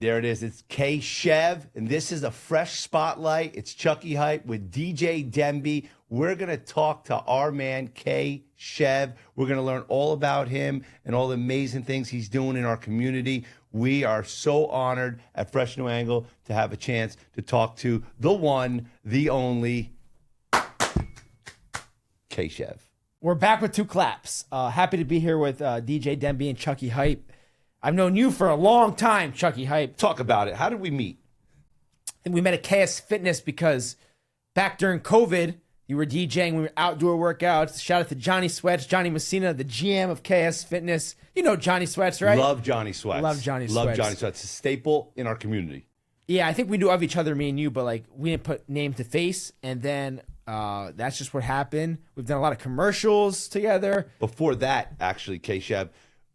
There it is. It's K Chev, and this is a fresh spotlight. It's Chucky Hype with DJ Demby. We're going to talk to our man, K Chev. We're going to learn all about him and all the amazing things he's doing in our community. We are so honored at Fresh New Angle to have a chance to talk to the one, the only, K Chev. We're back with two claps. Happy to be here with DJ Demby and Chucky Hype. I've known you for a long time, Chucky Hype. Talk about it. How did we meet? I think we met at KS Fitness because back during COVID, you were DJing. We were outdoor workouts. Shout out to Johnny Sweats, Johnny Messina, the GM of KS Fitness. You know Johnny Sweats, right? Love Johnny Sweats. Love Johnny Sweats. Love Johnny Sweats. It's a staple in our community. Yeah, I think we knew of each other, me and you, but like we didn't put name to face. And then that's just what happened. We've done a lot of commercials together. Before that, actually, K Chev,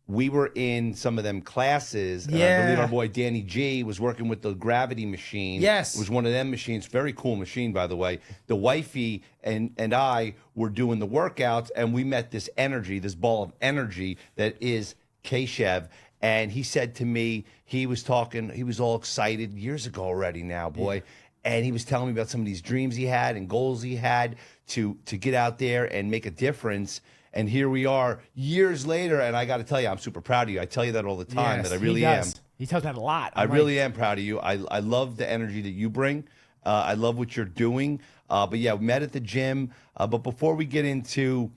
we were in some of them classes. And I Yeah. believe our boy Danny G was working with the gravity machine. Yes. It was one of them machines. Very cool machine, by the way. The wifey and I were doing the workouts, and we met this energy, this ball of energy that is K Chev. And he said to me, he was talking, he was all excited years ago already now, boy. Yeah. And he was telling me about some of these dreams he had and goals he had to get out there and make a difference. And here we are years later, and I got to tell you, I'm super proud of you. I tell you that all the time, Yes, that I really he am. does. He tells me that a lot. I really am proud of you. I love the energy that you bring. I love what you're doing. But yeah, we met at the gym. But before we get into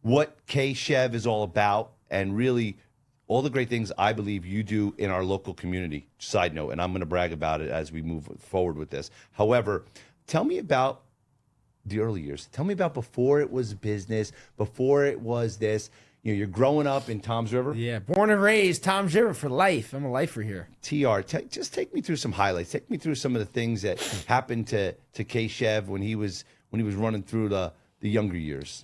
what K Chev is all about and really all the great things I believe you do in our local community, side note, and I'm going to brag about it as we move forward with this. However, tell me about the early years. Tell me about before it was business, before it was this. You know, you're growing up in Toms River. Yeah, born and raised, Toms River for life. I'm a lifer here. TR, just take me through some highlights. Take me through some of the things that happened to K Chev when he was running through the younger years.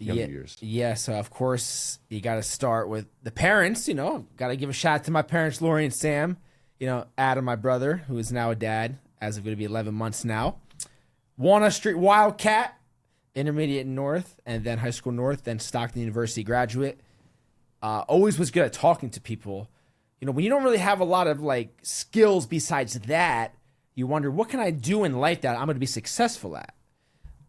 Yeah, so of course you got to start with the parents. You know, got to give a shout out to my parents, Lori and Sam. You know, Adam, my brother, who is now a dad, as of going to be 11 months now. Walnut Street Wildcat. Intermediate North, and then high school North, then Stockton University graduate. Always was good at talking to people. You know, when you don't really have a lot of like skills besides that, you wonder, what can I do in life that I'm going to be successful at?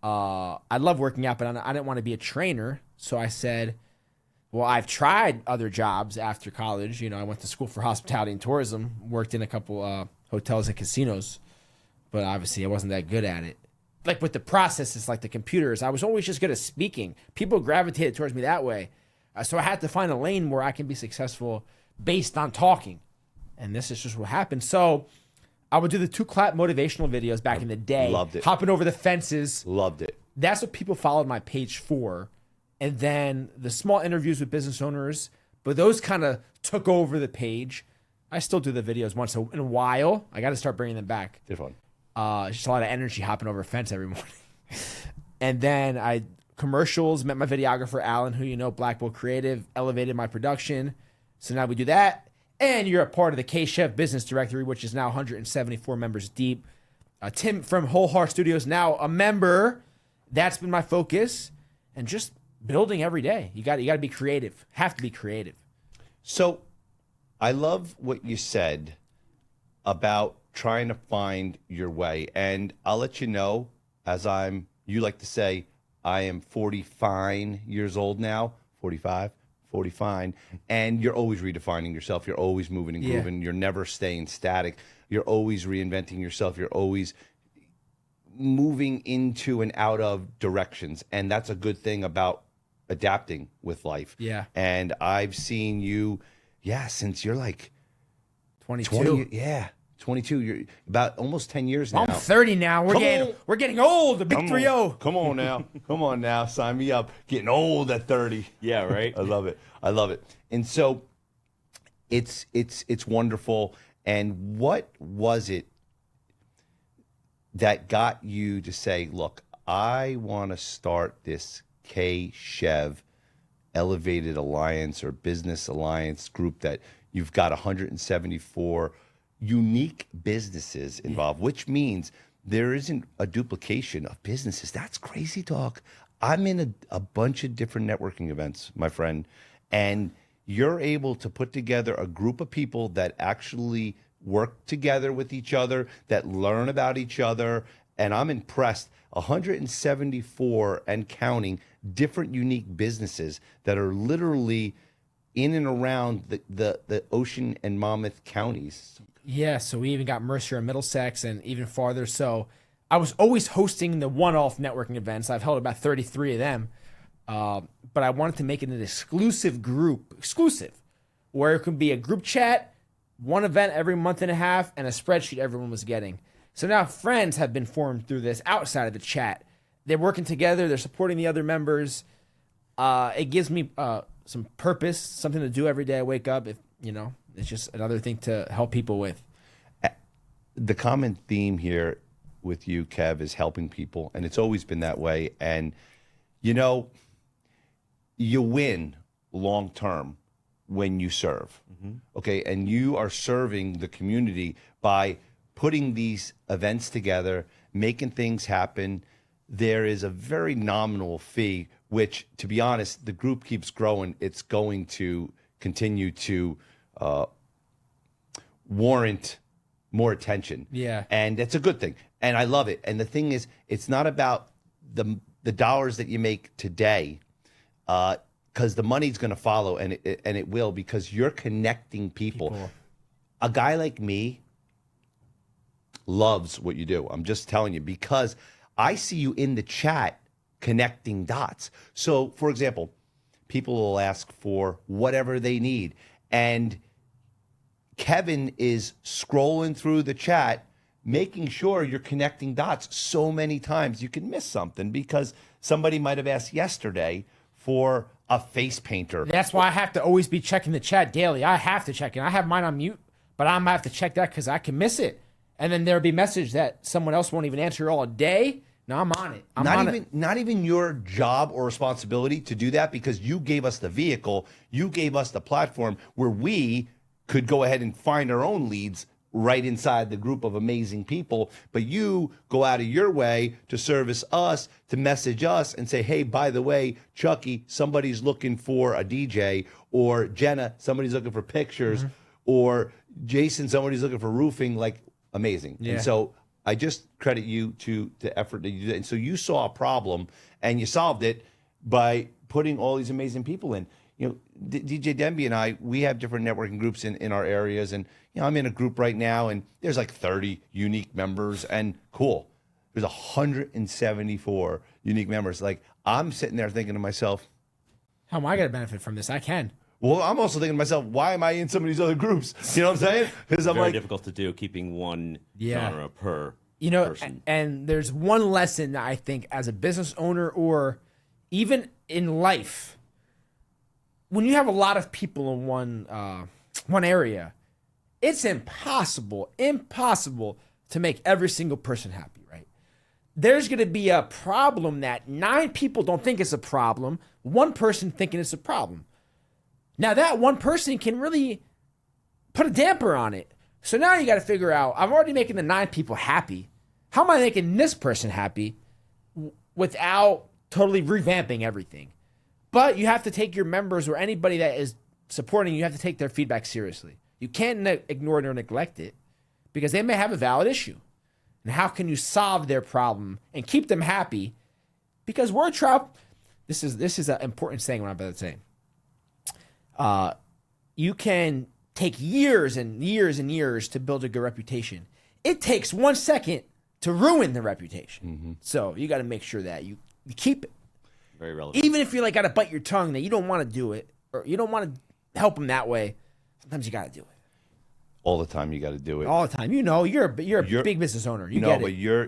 I love working out, but I didn't want to be a trainer. So I said, well, I've tried other jobs after college. You know, I went to school for hospitality and tourism, worked in a couple hotels and casinos, but obviously I wasn't that good at it. Like with the processes, like the computers, I was always just good at speaking. People gravitated towards me that way. So I had to find a lane where I can be successful based on talking. And this is just what happened. So I would do the 2-clap motivational videos back in the day. Loved it. Hopping over the fences. Loved it. That's what people followed my page for. And then the small interviews with business owners, but those kind of took over the page. I still do the videos once in a while. I got to start bringing them back. They're fun. Just a lot of energy hopping over a fence every morning. And then I commercials, met my videographer, Alan, who you know, Black Bull Creative, elevated my production. So now we do that. And you're a part of the K Chev Business Directory, which is now 174 members deep. Tim from Whole Heart Studios, now a member. That's been my focus. And just building every day. You got to be creative. Have to be creative. So I love what you said about trying to find your way. And I'll let you know, as you like to say, I am 45 years old now, 45, and you're always redefining yourself. You're always moving and grooving. You're never staying static. You're always reinventing yourself. You're always moving into and out of directions. And that's a good thing about adapting with life. Yeah. And I've seen you, since you're like 22. 22. You're about almost 10 years now. I'm 30 now. We're getting old. The big 3-0. Come on now. Come on now. Sign me up. Getting old at 30. Yeah, right? I love it. I love it. And so it's wonderful. And what was it that got you to say, look, I want to start this K Chev Elevated Alliance or Business Alliance group that you've got 174 unique businesses involved, which means there isn't a duplication of businesses. That's crazy talk. I'm in a bunch of different networking events, my friend, and you're able to put together a group of people that actually work together with each other, that learn about each other. And I'm impressed. 174 and counting different unique businesses that are literally in and around the Ocean and Monmouth counties. Yeah, so we even got Mercer and Middlesex and even farther. So I was always hosting the one-off networking events. I've held about 33 of them. But I wanted to make it an exclusive, where it could be a group chat, one event every month and a half, and a spreadsheet everyone was getting. So now friends have been formed through this outside of the chat. They're working together. They're supporting the other members. It gives me some purpose, something to do every day I wake up. It's just another thing to help people with. The common theme here with you, Kev, is helping people, and it's always been that way. And, you win long term when you serve, okay? And you are serving the community by putting these events together, making things happen. There is a very nominal fee, which, to be honest, the group keeps growing. It's going to continue to warrant more attention. Yeah. And that's a good thing. And I love it. And the thing is, it's not about the dollars that you make today, because the money's going to follow, and it will, because you're connecting people. A guy like me loves what you do. I'm just telling you, because I see you in the chat connecting dots. So, for example, people will ask for whatever they need, and Kevin is scrolling through the chat, making sure you're connecting dots. So many times you can miss something because somebody might have asked yesterday for a face painter. That's why I have to always be checking the chat daily. I have to check it. I have mine on mute, but I'm gonna have to check that because I can miss it. And then there'll be a message that someone else won't even answer all day. No, I'm on it. Not even your job or responsibility to do that, because you gave us the vehicle, you gave us the platform where we could go ahead and find our own leads right inside the group of amazing people. But you go out of your way to service us, to message us and say, hey, by the way, Chucky, somebody's looking for a DJ, or Jenna, somebody's looking for pictures, or Jason, somebody's looking for roofing. Like, amazing. Yeah. And so I just credit you to the effort that you did. And so you saw a problem and you solved it by putting all these amazing people in. DJ Demby and I, we have different networking groups in our areas. And, I'm in a group right now, and there's like 30 unique members, and cool. There's 174 unique members. Like, I'm sitting there thinking to myself, how am I going to benefit from this? I can. Well, I'm also thinking to myself, why am I in some of these other groups? You know what I'm saying? Because I'm very difficult to do, keeping one genre per person. And there's one lesson that I think as a business owner, or even in life, when you have a lot of people in one area, it's impossible to make every single person happy, right? There's going to be a problem that 9 people don't think it's a problem, one person thinking it's a problem. Now that one person can really put a damper on it. So now you got to figure out, I'm already making the 9 people happy. How am I making this person happy without totally revamping everything? But you have to take your members or anybody that is supporting you have to take their feedback seriously. You can't ignore it or neglect it, because they may have a valid issue. And how can you solve their problem and keep them happy? Because word travel, this is an important saying what I'm about to say. You can take years and years and years to build a good reputation. It takes 1 second to ruin the reputation. So you got to make sure that you keep it. Very relevant. Even if you got to bite your tongue that you don't want to do it, or you don't want to help them that way, sometimes you got to do it. All the time you got to do it. All the time. You're a big business owner. You get it. But you're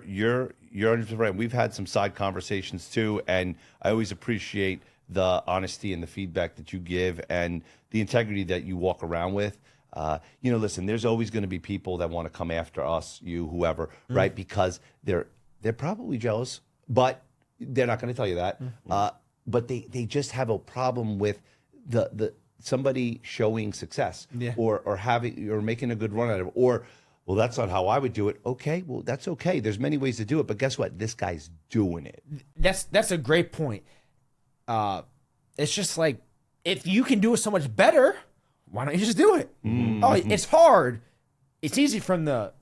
100% right. We've had some side conversations too, and I always appreciate the honesty and the feedback that you give and the integrity that you walk around with. Listen, there's always going to be people that want to come after us, you, whoever, right? Because they're probably jealous, but they're not going to tell you that. But they just have a problem with the somebody showing success, or having, or making a good run at it, or, well, that's not how I would do it. Okay, well, that's okay. There's many ways to do it, but guess what? This guy's doing it. That's a great point. It's just like, if you can do it so much better, why don't you just do it? Oh, it's hard. it's easy from the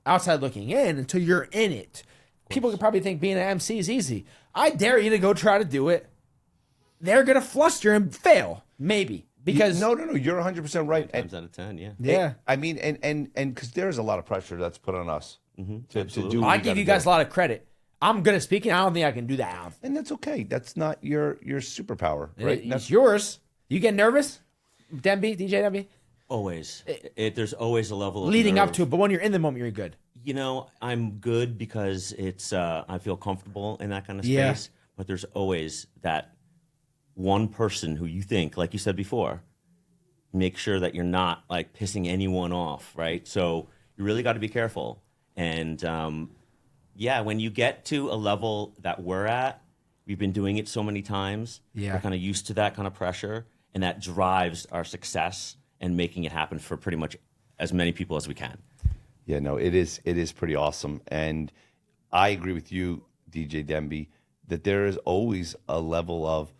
outside looking in until you're in it. People could probably think being an MC is easy. I dare you to go try to do it. They're going to fluster and fail, maybe. Because no, you're 100% right. 10 times out of 10, yeah. Yeah. I mean, and because there's a lot of pressure that's put on us to do. I give you guys a lot of credit. I'm good at speaking. I don't think I can do that. And that's okay. That's not your superpower, right? It's yours. You get nervous, Demby, DJ Demby? Always. There's always a level of leading nerve. up to it, but when you're in the moment, you're good. You know, I'm good because it's I feel comfortable in that kind of space. Yeah. But there's always that one person who you think, like you said before, make sure that you're not like pissing anyone off, right? So you really got to be careful. And yeah, when you get to a level that we're at, we've been doing it so many times. Yeah. We're kind of used to that kind of pressure, and that drives our success and making it happen for pretty much as many people as we can. Yeah, no, it is pretty awesome. And I agree with you, DJ Demby, that there is always a level of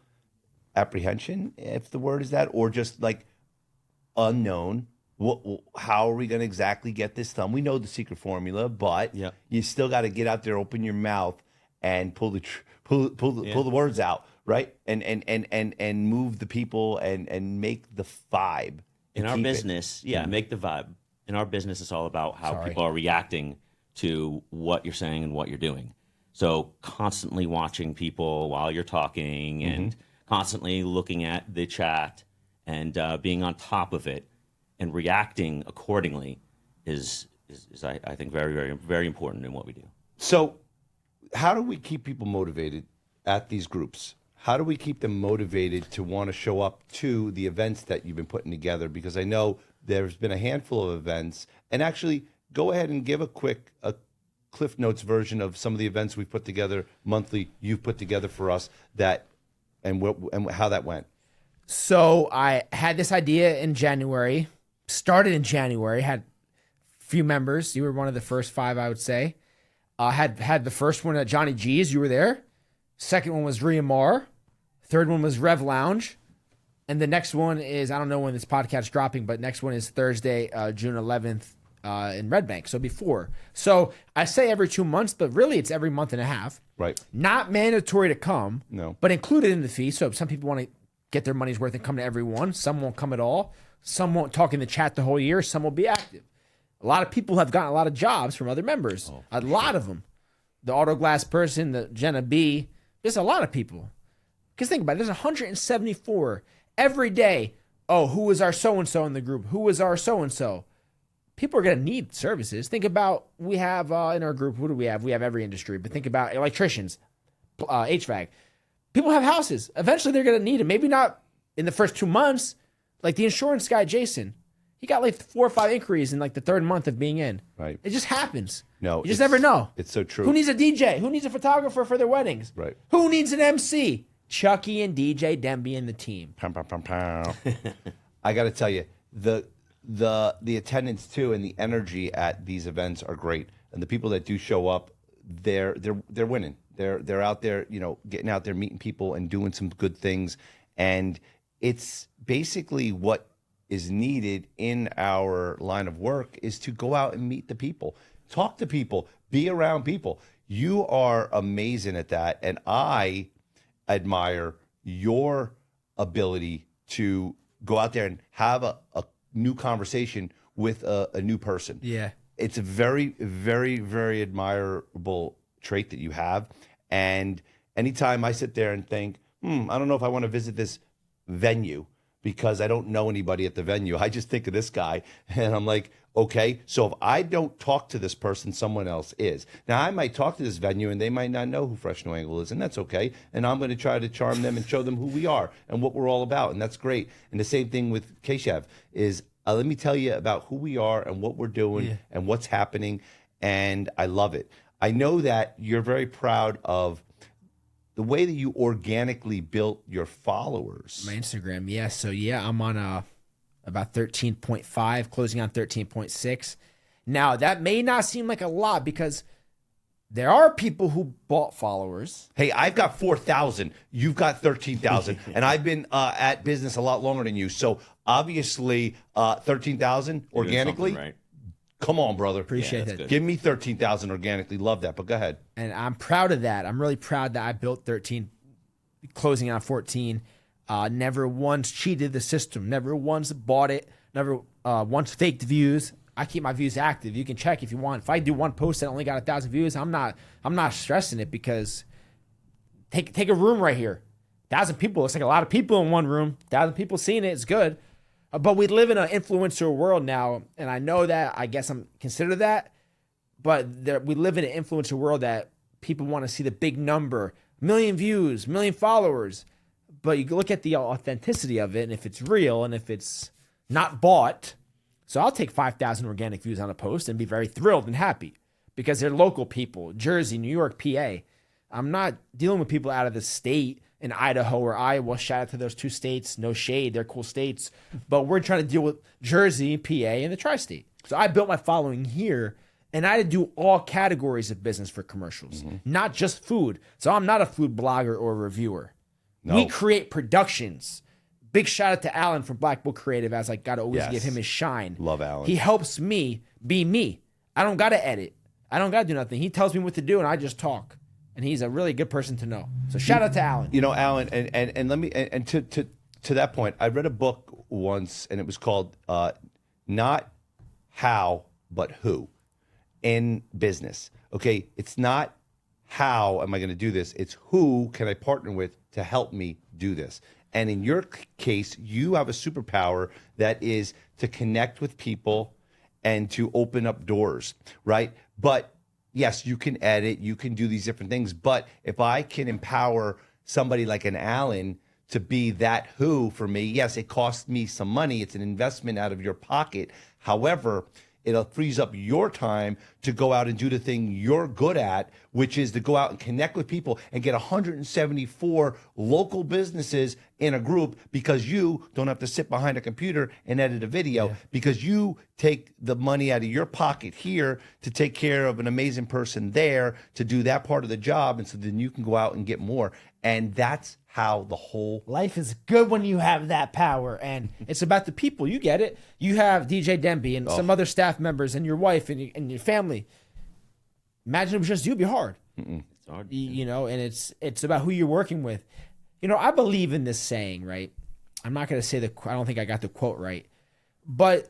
apprehension, if the word is that, or just like unknown. How are we going to exactly get this done? We know the secret formula, but you still got to get out there, open your mouth, and pull the words out, right? And move the people and make the vibe. In our business, make the vibe. In our business, it's all about how people are reacting to what you're saying and what you're doing. So constantly watching people while you're talking and constantly looking at the chat and being on top of it and reacting accordingly is I think, very, very, very important in what we do. So how do we keep people motivated at these groups? How do we keep them motivated to want to show up to the events that you've been putting together? Because I know there's been a handful of events. And actually, go ahead and give a Cliff Notes version of some of the events we've put together monthly, you've put together for us, and how that went. So I had this idea in January, started in January, had a few members. You were one of the first 5, I would say. Had the first one at Johnny G's. You were there. Second one was Ria Mar. Third one was Rev Lounge. And the next one is, I don't know when this podcast is dropping, but next one is Thursday, June 11th in Red Bank. So before. So I say every 2 months, but really it's every month and a half. Right. Not mandatory to come. No. But included in the fee. So if some people want to get their money's worth and come to every one, some won't come at all. Some won't talk in the chat the whole year. Some will be active. A lot of people have gotten a lot of jobs from other members. A lot of them. The Autoglass person, the Jenna B. There's a lot of people. Because think about it. There's 174 every day. Oh, who was our so-and-so in the group? Who was our so-and-so? People are going to need services. Think about, we have in our group, who do we have? We have every industry. But think about electricians, HVAC. People have houses. Eventually they're going to need them. Maybe not in the first 2 months. Like the insurance guy, Jason. He got like 4 or 5 inquiries in like the 3rd month of being in. Right. It just happens. No. You just never know. It's so true. Who needs a DJ? Who needs a photographer for their weddings? Right. Who needs an MC? Chucky and DJ Demby and the team. Pow, pow, pow, pow. I got to tell you, the attendance too and the energy at these events are great. And the people that do show up, they're winning. They're out there, getting out there, meeting people and doing some good things. And it's basically what is needed in our line of work is to go out and meet the people, talk to people, be around people. You are amazing at that. And I admire your ability to go out there and have a new conversation with a new person. Yeah. It's a very, very, very admirable trait that you have. And anytime I sit there and think, I don't know if I want to visit this venue because I don't know anybody at the venue. I just think of this guy and I'm like, okay, so if I don't talk to this person, someone else is. Now, I might talk to this venue and they might not know who Fresh New Angle is, and that's okay. And I'm going to try to charm them and show them who we are and what we're all about, and that's great. And the same thing with K Chev is let me tell you about who we are and what we're doing and what's happening, and I love it. I know that you're very proud of the way that you organically built your followers. My Instagram, yeah. So, I'm on about 13.5, closing on 13.6. Now, that may not seem like a lot because there are people who bought followers. Hey, I've got 4,000. You've got 13,000. And I've been at business a lot longer than you. So, obviously, 13,000 organically. Right. Come on, brother. Appreciate that's that. good. Give me 13,000 organically. Love that. But go ahead. And I'm proud of that. I'm really proud that I built 13, closing on 14. Never once cheated the system. Never once bought it. Never once faked views. I keep my views active. You can check if you want. If I do one post that only got 1,000 views, I'm not stressing it, because take a room right here. 1,000 people. Looks like a lot of people in one room. 1,000 people seeing it. It's good. But we live in an influencer world now, and I know that. I guess I'm considered that. But we live in an influencer world that people want to see the big number, million views, million followers. But you look at the authenticity of it, and if it's real, and if it's not bought. So I'll take 5,000 organic views on a post and be very thrilled and happy, because they're local people, Jersey, New York, PA. I'm not dealing with people out of the state in Idaho or Iowa. Shout out to those 2 states. No shade. They're cool states. But we're trying to deal with Jersey, PA, and the tri-state. So I built my following here, and I had to do all categories of business for commercials, not just food. So I'm not a food blogger or reviewer. No. We create productions. Big shout out to Alan from Black Book Creative, as I got to always Yes. give him his shine. Love Alan. He helps me be me. I don't got to edit. I don't got to do nothing. He tells me what to do, and I just talk. And he's a really good person to know. So shout out to Alan. You know, Alan, and let me, and to that point, I read a book once, and it was called Not How, But Who in Business. Okay, it's not how am I going to do this, it's who can I partner with to help me do this. And in your case, you have a superpower that is to connect with people and to open up doors, right? But yes, you can edit, you can do these different things. But if I can empower somebody like an Alan to be that who for me, yes, it costs me some money. It's an investment out of your pocket. However, it frees up your time to go out and do the thing you're good at, which is to go out and connect with people and get 174 local businesses in a group, because you don't have to sit behind a computer and edit a video, because you take the money out of your pocket here to take care of an amazing person there to do that part of the job. And so then you can go out and get more. And that's how the whole Life is good when you have that power, and it's about the people. You get it. You have DJ Demby and some other staff members and your wife and your family. Imagine it was just you. It'd be hard. It's hard. You know, and it's about who you're working with. You know, I believe in this saying, right? I'm not going to say I don't think I got the quote right, but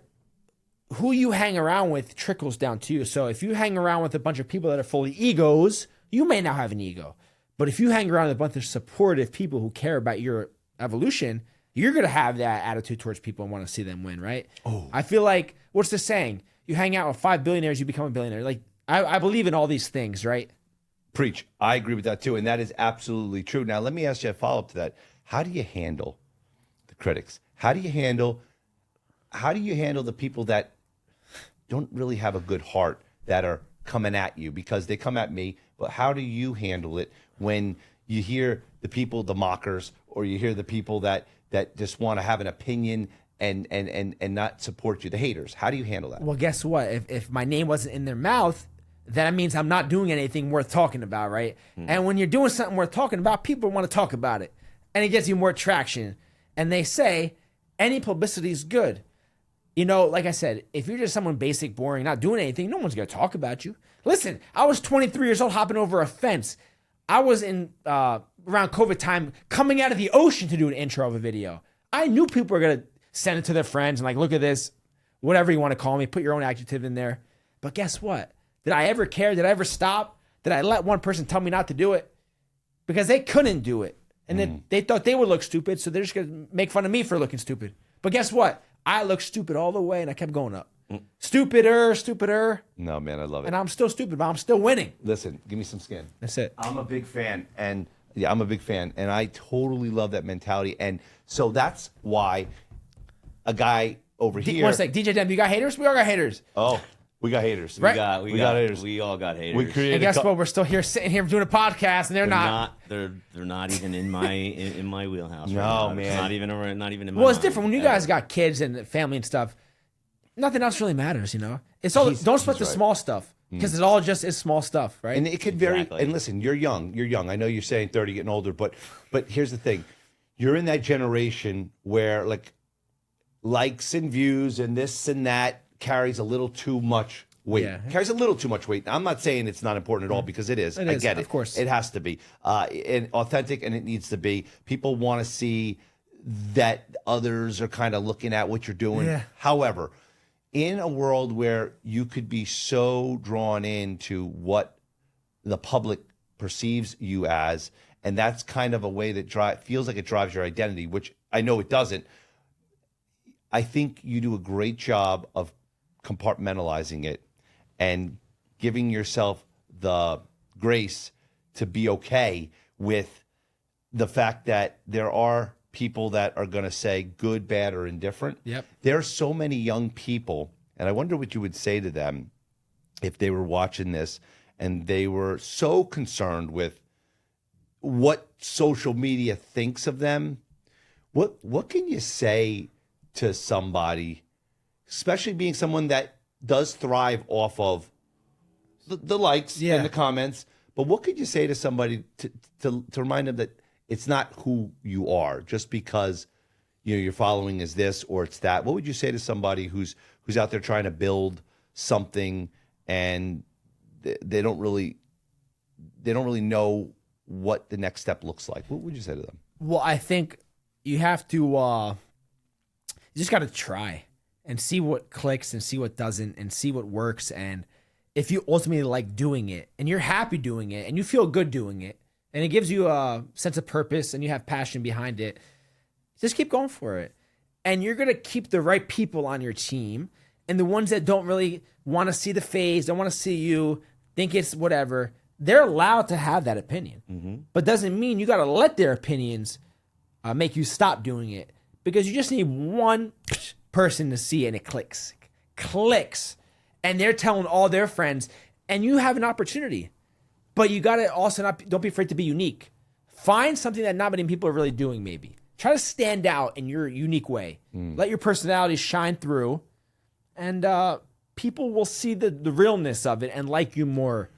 who you hang around with trickles down to you. So if you hang around with a bunch of people that are full of egos, you may now have an ego. But if you hang around with a bunch of supportive people who care about your evolution, you're going to have that attitude towards people and want to see them win, right? Oh. I feel like, what's the saying? You hang out with 5 billionaires, you become a billionaire. Like, I believe in all these things, right? Preach. I agree with that too. And that is absolutely true. Now, let me ask you a follow-up to that. How do you handle the critics? How do you handle the people that don't really have a good heart that are coming at you? Because they come at me, but how do you handle it when you hear the people, the mockers, or you hear the people that just want to have an opinion and not support you, the haters? How do you handle that? Well, guess what? If my name wasn't in their mouth, that means I'm not doing anything worth talking about, right? And when you're doing something worth talking about, people want to talk about it. And it gets you more traction. And they say any publicity is good. You know, like I said, if you're just someone basic, boring, not doing anything, no one's going to talk about you. Listen, I was 23 years old hopping over a fence. I was in around COVID time coming out of the ocean to do an intro of a video. I knew people were going to send it to their friends and like, look at this, whatever you want to call me, put your own adjective in there. But guess what? Did I ever care? Did I ever stop? Did I let one person tell me not to do it? Because they couldn't do it. And then they thought they would look stupid, so they're just going to make fun of me for looking stupid. But guess what? I looked stupid all the way, and I kept going up. Stupider. No, man, I love it. And I'm still stupid, but I'm still winning. Listen, give me some skin. That's it. I'm a big fan, and I'm a big fan, and I totally love that mentality. And so that's why a guy over here. One sec, DJ Demby, you got haters? We all got haters. Oh, we got haters. Right. We got got haters. We all got haters. We created And guess what? We're still here, sitting here doing a podcast, and they're not. They're not even in my in my wheelhouse. No, right now. man. It's not even in my. Well, it's mind. different when you guys got kids and family and stuff. Nothing else really matters, you know. It's all. Don't sweat the right. small stuff because it all just is small stuff, right? And it could vary. Exactly. And listen, you're young. You're young. I know you're saying 30, getting older, but here's the thing: you're in that generation where like likes and views and this and that carries a little too much weight. Yeah. Carries a little too much weight. I'm not saying it's not important at all, because it is. I get it. Of course. It has to be and authentic, and it needs to be. People want to see that others are kind of looking at what you're doing. Yeah. However, in a world where you could be so drawn into what the public perceives you as, and that's kind of a way that feels like it drives your identity, which I know it doesn't. I think you do a great job of compartmentalizing it and giving yourself the grace to be okay with the fact that there are people that are going to say good, bad, or indifferent. Yep. There are so many young people, and I wonder what you would say to them if they were watching this and they were so concerned with what social media thinks of them. What can you say to somebody, especially being someone that does thrive off of the likes and the comments, but what could you say to somebody to remind them that it's not who you are just because your following is this or it's that? What would you say to somebody who's out there trying to build something and they don't really know what the next step looks like? What would you say to them? Well, I think you have to you just got to try and see what clicks and see what doesn't and see what works. And if you ultimately like doing it and you're happy doing it and you feel good doing it and it gives you a sense of purpose and you have passion behind it, just keep going for it. And you're going to keep the right people on your team, and the ones that don't really want to see the phase, don't want to see you, think it's whatever, they're allowed to have that opinion. But doesn't mean you got to let their opinions make you stop doing it, because you just need one person to see it and it clicks. And they're telling all their friends, and you have an opportunity. But you got to also don't be afraid to be unique. Find something that not many people are really doing maybe. Try to stand out in your unique way. Let your personality shine through, and people will see the realness of it and like you more.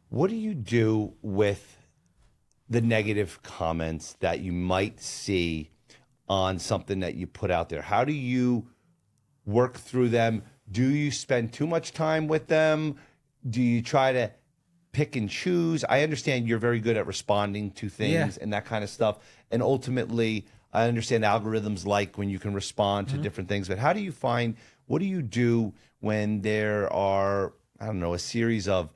What do you do with the negative comments that you might see on something that you put out there? How do you work through them? Do you spend too much time with them? Do you try to pick and choose? I understand you're very good at responding to things and that kind of stuff. And ultimately, I understand algorithms like when you can respond to different things. But how do you find, what do you do when there are, I don't know, a series of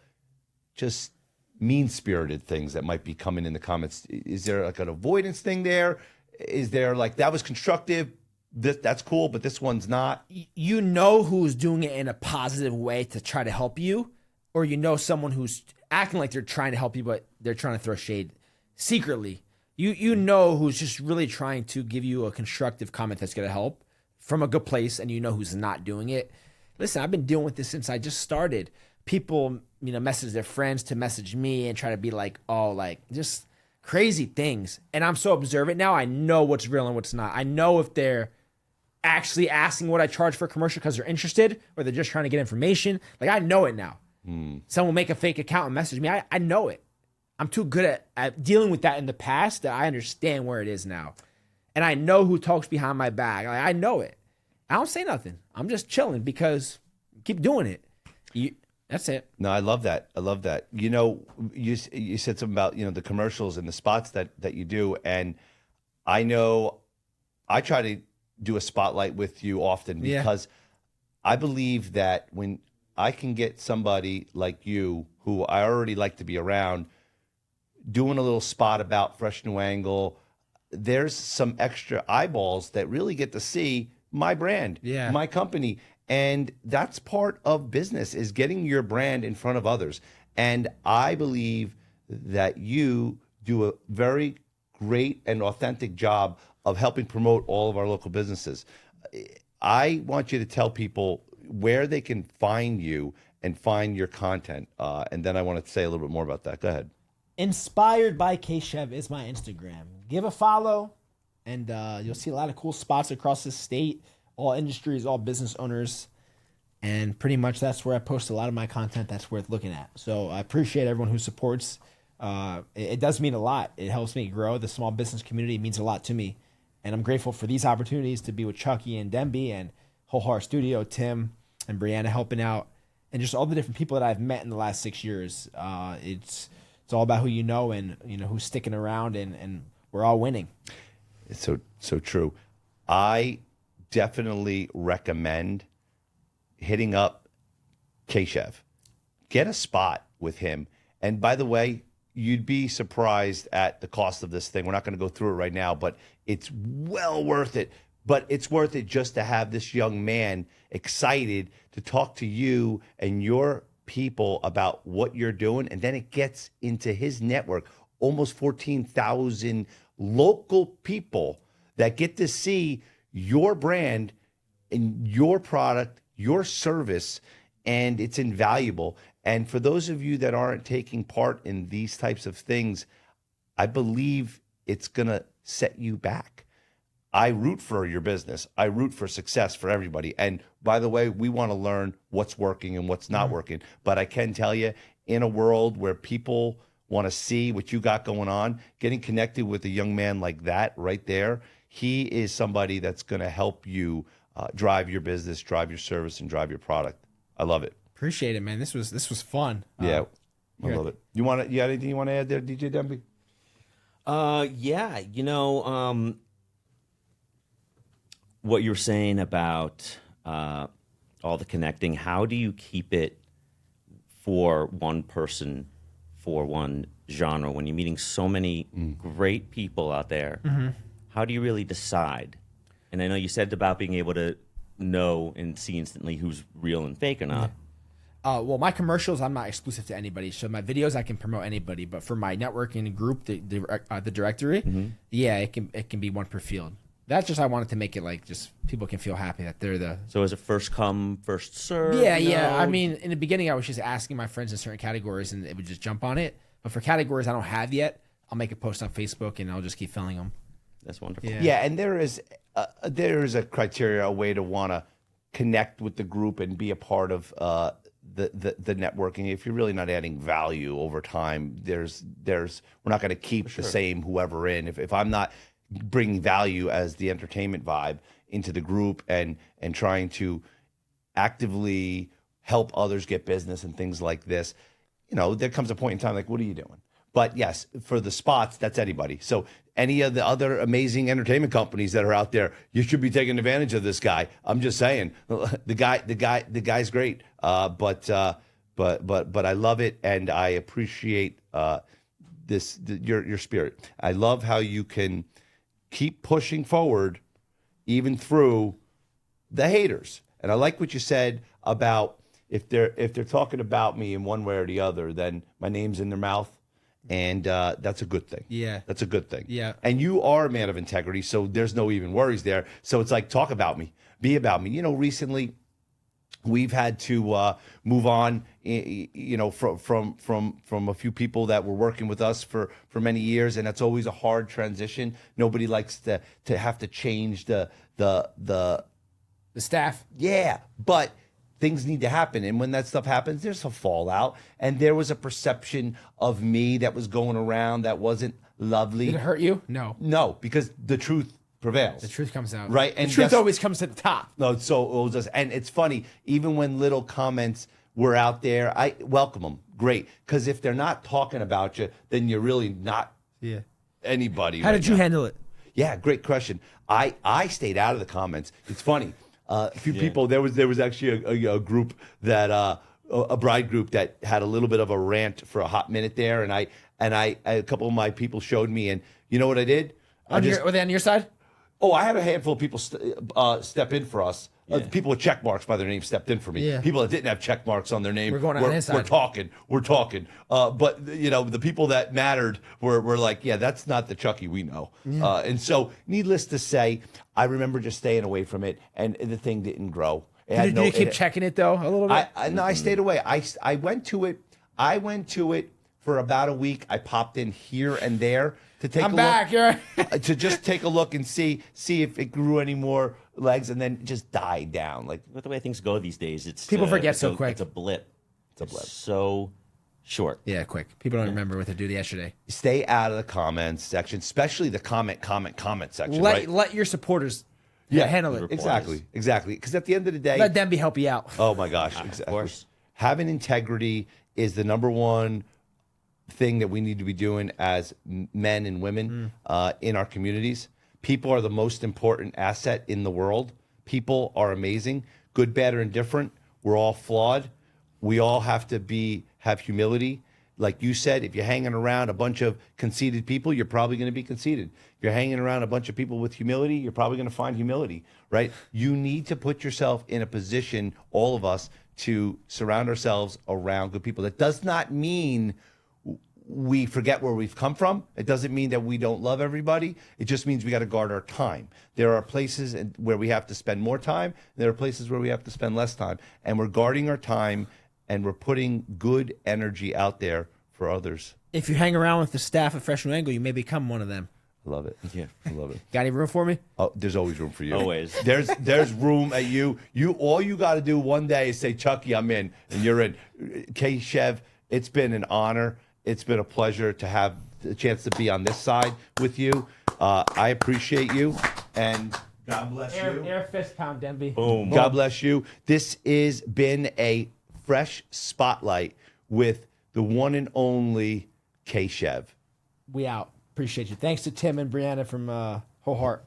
just mean-spirited things that might be coming in the comments? Is there like an avoidance thing there? Is there like, that was constructive, that's cool, but this one's not? You know who's doing it in a positive way to try to help you, or you know someone who's acting like they're trying to help you, but they're trying to throw shade secretly. You know who's just really trying to give you a constructive comment that's going to help from a good place, and you know who's not doing it. Listen, I've been dealing with this since I just started. People, message their friends to message me and try to be like, oh, like just crazy things. And I'm so observant now. I know what's real and what's not. I know if they're actually asking what I charge for a commercial because they're interested, or they're just trying to get information. Like, I know it now. Someone will make a fake account and message me. I know it. I'm too good at dealing with that in the past that I understand where it is now. And I know who talks behind my back. I know it. I don't say nothing. I'm just chilling because keep doing it. That's it. No, I love that. I love that. You said something about, the commercials and the spots that you do. And I know I try to do a spotlight with you often because I believe that when I can get somebody like you, who I already like to be around, doing a little spot about Fresh New Angle, there's some extra eyeballs that really get to see my brand, my company. And that's part of business, is getting your brand in front of others. And I believe that you do a very great and authentic job of helping promote all of our local businesses. I want you to tell people where they can find you and find your content. And then I want to say a little bit more about that. Go ahead. Inspired by K Chev is my Instagram. Give a follow, and you'll see a lot of cool spots across the state, all industries, all business owners. And pretty much that's where I post a lot of my content that's worth looking at. So I appreciate everyone who supports. It does mean a lot. It helps me grow. The small business community means a lot to me. And I'm grateful for these opportunities to be with Chucky and Demby and Whole Heart Studio, Tim, and Brianna helping out, and just all the different people that I've met in the last 6 years. It's all about who you know and who's sticking around, and we're all winning. It's so true. I definitely recommend hitting up K Chev. Get a spot with him. And by the way, you'd be surprised at the cost of this thing. We're not going to go through it right now, but it's well worth it. But it's worth it just to have this young man excited to talk to you and your people about what you're doing. And then it gets into his network, almost 14,000 local people that get to see your brand and your product, your service, and it's invaluable. And for those of you that aren't taking part in these types of things, I believe it's going to set you back. I root for your business. I root for success for everybody. And by the way, we want to learn what's working and what's not working. But I can tell you, in a world where people want to see what you got going on, getting connected with a young man like that right there, he is somebody that's going to help you drive your business, drive your service, and drive your product. I love it. Appreciate it, man. This was fun. Yeah, I love it. You got anything you want to add there, DJ Demby? Yeah, what you were saying about all the connecting, how do you keep it for one person, for one genre, when you're meeting so many great people out there? Mm-hmm. How do you really decide? And I know you said about being able to know and see instantly who's real and fake or not. Well, my commercials, I'm not exclusive to anybody. So my videos, I can promote anybody. But for my networking group, the directory, yeah, it can be one per field. That's just, I wanted to make it like just people can feel happy that they're the. So is it first come, first serve? Yeah. I mean, in the beginning, I was just asking my friends in certain categories, and it would just jump on it. But for categories I don't have yet, I'll make a post on Facebook, and I'll just keep filling them. That's wonderful. Yeah, and there is a criteria, a way to want to connect with the group and be a part of the networking. If you're really not adding value over time, we're not going to keep the same whoever in. If I'm not bringing value as the entertainment vibe into the group and trying to actively help others get business and things like this, there comes a point in time like, what are you doing? But yes, for the spots, that's anybody. So any of the other amazing entertainment companies that are out there, you should be taking advantage of this guy. I'm just saying, the guy's great. But I love it, and I appreciate your spirit. I love how you can keep pushing forward, even through the haters. And I like what you said about if they're talking about me in one way or the other, then my name's in their mouth. And that's a good thing. Yeah. That's a good thing. Yeah. And you are a man of integrity, so there's no even worries there. So it's like, talk about me, be about me. Recently we've had to move on, from a few people that were working with us for many years, and that's always a hard transition. Nobody likes to have to change the staff. Yeah, but things need to happen. And when that stuff happens, there's a fallout. And there was a perception of me that was going around that wasn't lovely. Did it hurt you? No. No, because the truth prevails. The truth comes out. Right. And the truth always comes to the top. No, so it was, and it's funny, even when little comments were out there, I welcome them. Great. Because if they're not talking about you, then you're really not anybody. How did you handle it? Yeah, great question. I stayed out of the comments. It's funny. A few people. There was actually a group that a bride group that had a little bit of a rant for a hot minute there, and a couple of my people showed me, and you know what I did? Were they on your side? Oh, I had a handful of people step in for us. People with check marks by their name stepped in for me. Yeah. People that didn't have check marks on their name. We're going on his side. We're talking. But the people that mattered were like, yeah, that's not the Chucky we know. Yeah. And so, needless to say, I remember just staying away from it, and the thing didn't grow. Did you keep checking it though a little bit? No, I stayed away. I went to it. I went to it for about a week. I popped in here and there to take a look. To just take a look and see if it grew any more legs, and then just died down. Like, with the way things go these days, people forget so quick. It's a blip. It's so short. Yeah, quick. People don't remember what they did yesterday. Stay out of the comments section, especially the comment section. Let your supporters handle it. Exactly. Because at the end of the day, Let Demby help you out. oh my gosh, exactly. Of course. Having integrity is the number one thing that we need to be doing as men and women in our communities. People are the most important asset in the world. People are amazing, good, bad, or indifferent. We're all flawed. We all have to have humility. Like you said, if you're hanging around a bunch of conceited people, you're probably going to be conceited. If you're hanging around a bunch of people with humility, you're probably going to find humility, right? You need to put yourself in a position, all of us, to surround ourselves around good people. That does not mean we forget where we've come from. It doesn't mean that we don't love everybody. It just means we got to guard our time. There are places where we have to spend more time. And there are places where we have to spend less time. And we're guarding our time, and we're putting good energy out there for others. If you hang around with the staff at Fresh New Angle, you may become one of them. I love it. Yeah. I love it. Got any room for me? Oh, there's always room for you. Always. There's room at you. All you got to do one day is say, Chucky, I'm in, and you're in. K Chev, it's been an honor. It's been a pleasure to have the chance to be on this side with you. I appreciate you, and God bless you. Air fist pound, Demby. Boom. God bless you. This has been a fresh spotlight with the one and only K Chev. We out. Appreciate you. Thanks to Tim and Brianna from Whole Heart.